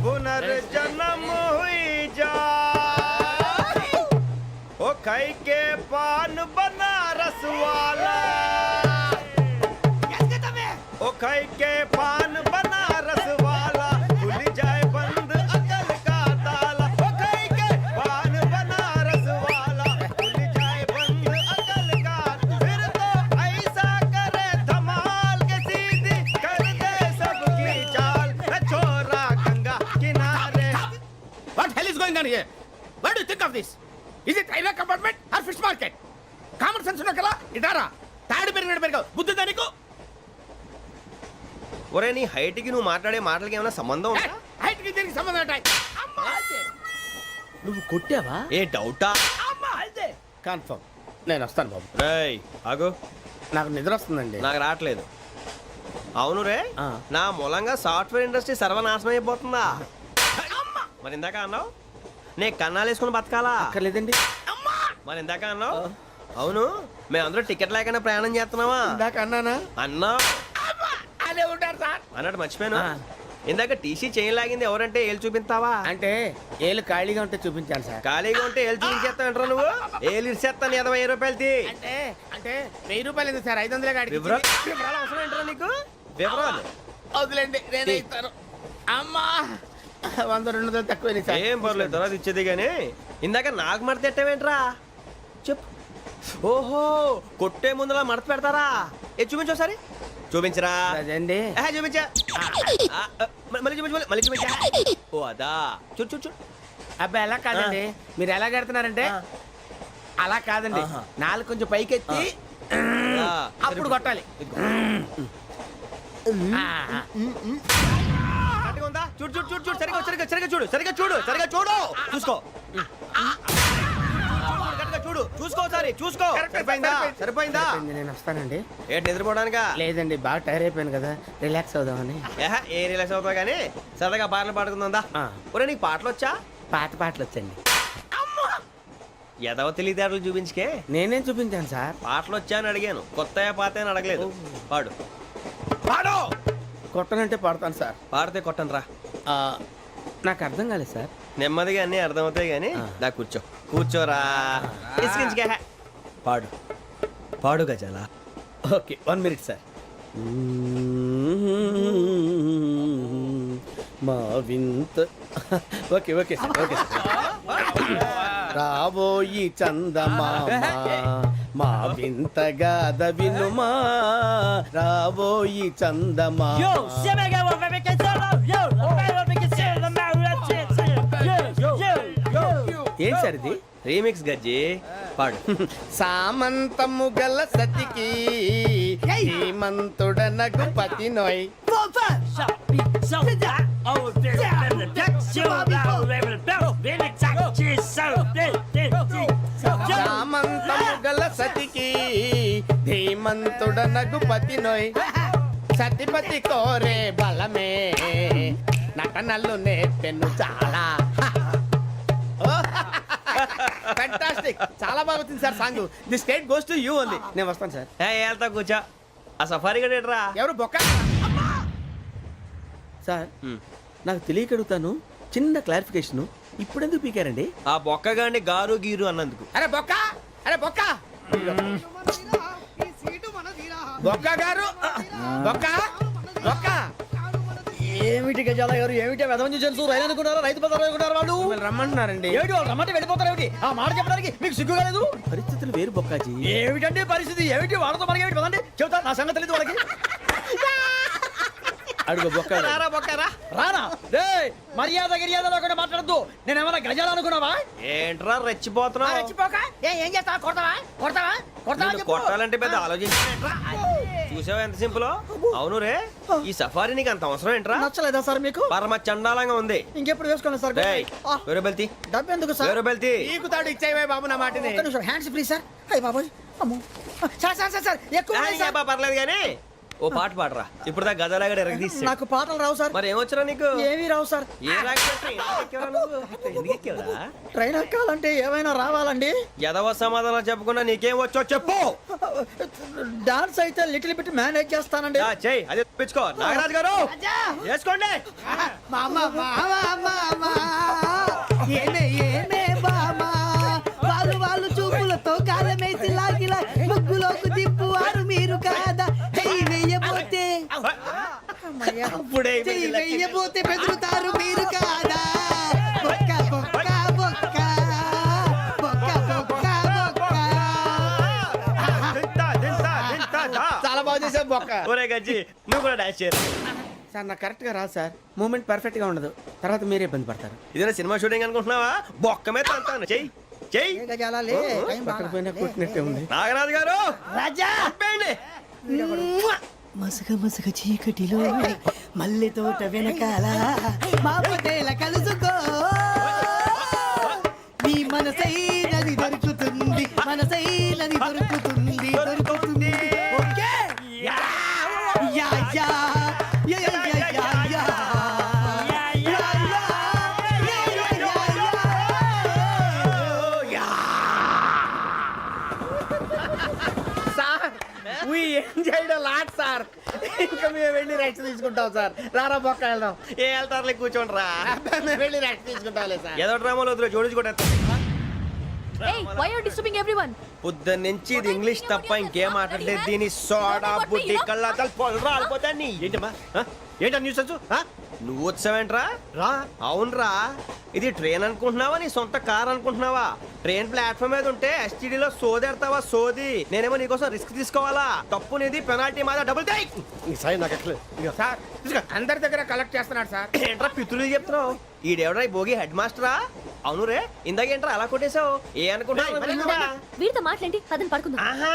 पुनर्जन्म हुई जा ओ खाई के पान बनारस वाला ओ खाई के पान बनारस वाला खुल जाए बंद अकल का ताला ओ खाई के पान बनारस वाला खुल जाए बंद अकल का फिर तो ऐसा करे धमाल के सीधी कर दे सबकी चाल छोरा गंगा किनारे. What hell is going on here? What do you think of this? Is it railway compartment or fish market? Common sense ఉన్న కదా ఇటారా తాడు పెరిగాడు బుద్ధి దానికి ఒరే నీ హైట్ కి నువ్వు మాట్లాడే మాటలకి ఏమైనా సంబంధం ఉందా? హైట్ కి దీనికి సంబంధం ఉంటాయి. నువ్వు కొట్టావా? ఏ డౌటా? కన్ఫర్మ్ నేను వస్తాను బాబు. రేయ్ ఆగు నాకు నిద్ర వస్తుందండి. నాకు రావట్లేదు. అవును రే ఆ. నా మూలంగా సాఫ్ట్వేర్ ఇండస్ట్రీ సర్వనాశనం అయిపోతుందా? మరి ఇందాక అన్నావు నే కన్నాలు వేసుకుని బతకాలా? అక్కర్లేదండి. మరి ఇందాక అన్నావు అవును మేమందరూ టికెట్ లేకుండా ప్రయాణం చేస్తున్నావా? ఇందాక అన్నానా? అన్నావు అదే ఉంటారు సార్ అన్నట్టు మర్చిపోయాను. ఇందాక టీసీ చేయి లాగింది ఎవరంటే ఏళ్ళు చూపిస్తావా? అంటే ఏళ్ళు ఖాళీగా ఉంటే చూపించాలి సార్. ఖాళీగా ఉంటే ఏళ్ళు చూపించేస్తానంటారా నువ్వు? ఏళ్ళు ఇచ్చేస్తాను 20 రూపాయలది. అంటే అంటే 1000 రూపాయలు ఎందుకు సార్? 500 కాడికి వివరాలు అవసరం ఏంటరా నీకు? వివరాలు వదిలేండి, నేనే ఇస్తాను. అమ్మా 100 200 తక్కువ సార్. ఏం పర్లేదు, తర్వాత ఇచ్చేది కానీ ఇందాక నాకు మడత ఎట్టవేంట్రా? చెప్పు. ఓహో, కొట్టే ముందులా మడత పెడతారా? ఏ చూపించు ఒకసారి. చూపించరా? అదండి. చూపించా. మళ్ళీ చూపించు, మళ్ళీ చూపించా. ఓ అదా, చూడు చూడు చూడు. అబ్బాయి ఎలా కాదండి, మీరు ఎలా కడుతున్నారంటే అలా కాదండి, నాలుగు కొంచెం పైకెత్తి అప్పుడు కొట్టాలి. కరెక్ట్గా ఉందా? చూడు చూడు చూడు చూడు, సరిగా సరిగా సరిగా చూడు, సరిగా చూడు, సరిగా చూడు, చూసుకో. చూడు, చూసుకో సారి, చూసుకో. సరిపోయిందా? సరిపోయిందా? నేను వస్తానండి. ఏంటి నిద్రపోవడానికా? లేదండి, బాగా టైర్ అయిపోయాను కదా, రిలాక్స్ అవుదామని. ఏ రిలాక్స్ అవుతావు కానీ సరదాగా పాటలు పాడుకుందా? ఒరే నీకు పాటలు వచ్చా? పాత పాటలు వచ్చండి. ఎదవ తెలివితేటలు చూపించుకే. నేనేం చూపించాను సార్? పాటలు వచ్చా అని అడిగాను, కొత్త పాత అని అడగలేదు. పాడు పాడు. కొట్టనంటే పాడతాను సార్. పాడితే కొట్టను రా. నాకు అర్థం కాలేదు సార్. నెమ్మదిగా అన్నీ అర్థమవుతాయి కానీ దా కూర్చో. కూర్చోరా. ఇసుకించుకే. పాడు పాడు గజాల. Okay, 1 minute sir. మా వింత. Okay okay sir, okay sir. రాబోయి చందమామ మా వింతగా వినుమా, రాబోయి చందమామ. ఏం సార్ ఇది? రీమిక్స్ గజ్జి. పాడు. సామంతము గల సతికి శ్రీమంతుడనగు పతి నోయ్. సామంతము గల సతికి ధీమంతుడనగు పతి నోయ్. సతిపతి కోరే బలమే నటనలు నేర్పెను చాలా. ఫ్యాంటాస్టిక్, చాలా బాగా వచ్చింది sir song. The state goes to you only. నేను వస్తాను సార్. వెళ్తా కూర్చో. ఆ సఫారీ గడేట్రా. ఎవరు బొక్క సార్? నాకు తెలియక అడుగుతాను, చిన్న క్లారిఫికేషన్. ఇప్పుడు ఎందుకు పీకారండి? ఆ బొక్కగాండి గారు గీరు అన్నందుకు. అరే బొక్క, అరే బొక్క, బొక్క గారు, బొక్క బొక్క. ఏమిటి గజాల గారు, ఏమిటి వెదవని జంతువు? రైలు అనుకున్నారా? రైతు బజార్ అనుకున్నారా? వాళ్ళు రమ్మంటున్నారండి. ఏమిటి వాళ్ళు రమ్మంటే వెళ్ళిపోతారు? ఏమిటి ఆ మాట చెప్పడానికి మీకు సిగ్గు కాలేదు? పరిస్థితులు వేరు బొక్కాజీ. ఏమిటంటే పరిస్థితి? ఏమిటి వాళ్ళతో మనకి ఏమిటి? పదండి చెబుతా, నా సంగతి తెలియదు వాళ్ళకి. అడుగు బొక్క. రారా బొక్కరా. రానా? రే మర్యాద గిర్యాద లేకుండా మాట్లాడద్దు. నేనేమన్నా గజాలు అనుకున్నావా? ఏంట్రా రెచ్చిపోతున్నావు? ఏం చేస్తావా? కొడతావా? కొడతావా? కొడతావా? నిన్ను కొట్టాలంటే పెద్ద ఆలోచించారా? చూసావా ఎంత సింపుల్? అవును రే, ఈ సఫారీ నీకు అంత అవసరం ఏంట్రా? నచ్చలేదా సార్ మీకు? పరమ చండాలంగా ఉంది. ఇంకెప్పుడు వేసుకోండి సార్. వేరే బెల్తి, డబ్బు ఎందుకు సార్? వేరే బెల్తి. నీకు తాడు ఇచ్చేవే బాబు నా మాటని. Hands please sir. అయ్యి బాబోయ్, అమ్మో. సార్ సార్ సార్ సార్ ఎక్కువ ఉన్నాయి సార్. పర్లేదు కానీ ఓ పాట పాడరా. ఇప్పుడు దా గదలాగడ ఎరగ తీసి. నాకు పాటలు రావు సార్. మరి ఏమొచ్చరా నీకు? ఏమీ రావు సార్. ఏ రాకెవరా? ట్రైన్ ఎక్కాలంటే ఏమైనా రావాలండి. ఎదవ సమాధానం చెప్పకుండా నీకేం వచ్చో చెప్పు. డాన్స్ అయితే లిటిల్ బిట్ మేనేజ్ చేస్తానండి. చెయ్యి, అదే తెప్పించుకో. నాగరాజు గారు వేసుకోండి. ఏమే ఏమే బామా, వాళ్ళు వాళ్ళు చూపులతో కాలమేసి లాగిలా ముగ్గులోకి తిప్పువారు మీరు కాదా? చెయ్యి వెయ్యబోతే చెయ్యి వెయ్యబోతే బెదురుతారు మీరు కాదా? బొక్క బొక్క బొక్క బొక్క బొక్క బొక్క. చాలా బాగా చేసావు బొక్క. ఒరే గజ్జి, నువ్వు కూడా డాన్స్ చేయరు. సార్ నాకు కరెక్ట్ గా రాదు సార్. మూమెంట్ పర్ఫెక్ట్ గా ఉండదు, తర్వాత మీరే ఇబ్బంది పడతారు. ఇదేనా సినిమా షూటింగ్ అనుకుంటున్నావా? బొక్క మీద అంటాను. చెయ్యి చెయ్యి. పక్కన పోయినా కొట్టినట్టే ఉంది. నాగరాజు గారు రాజా ఆపేయండి. మసగ మసగ చీకటిలో మల్లె తోట వెనకాల మా పటేల కలుసుకో. నీ మనసైనది దొరుకుతుంది, మనసైనది దొరుకుతుంది, దొరుకుతుంది. Okay yeah yeah yeah yeah yeah yeah yeah. Sir we enjoyed a lot sir. ఇంకా మేము వెళ్ళి రెస్ట్ తీసుకుంటాం సార్. రారా పక్క వెళ్దాం. ఏ వెళ్తారులే కూర్చోండి రా. మేము వెళ్ళి రెస్ట్ తీసుకుంటాంలే సార్. ఏదో డ్రామాలో వద్దులే, జోడించుకుంటా. Hey, why are you disturbing everyone? పొద్దున్న నుంచి ఇది ఇంగ్లీష్ తప్ప ఇంకేం మాట్లాడలేదు. దీని సోడా బుడ్డి కళ్ళతలు పొలరా ఆడిపోతాన్ని. ఏంటమ్మా ఏంటా న్యూస్ నువ్వు వచ్చావేంట్రా? రా అవునరా, ఇది ట్రైన్ అనుకుంటున్నావా నీ సొంత కార్ అనుకుంటున్నావా? ట్రైన్ ప్లాట్ఫామ్ మీద ఉంటే ఎస్టీడీలో సోదేడతావా సోది? నేనేమో నీకోసం రిస్క్ తీసుకోవాలా? తప్పు నీది, పెనాల్టీ మాదా, డబుల్ టై. ఈ సాయి నాకు ఎక్కలేదు. ఇదిగో. సార్ అందరి దగ్గర కలెక్ట్ చేస్తున్నాడు సార్. ఏంట్రా పితులు చెప్తున్నావు? ఈడెవడ్రా ఈ భోగి హెడ్ మాస్టరా? అవును రే, ఇందాకేంట్రా అలా కొట్టేశావు? ఏ అనుకుంటున్నావు? వీడితో మాట్లాడి అతను పడుకుందాం. ఆహా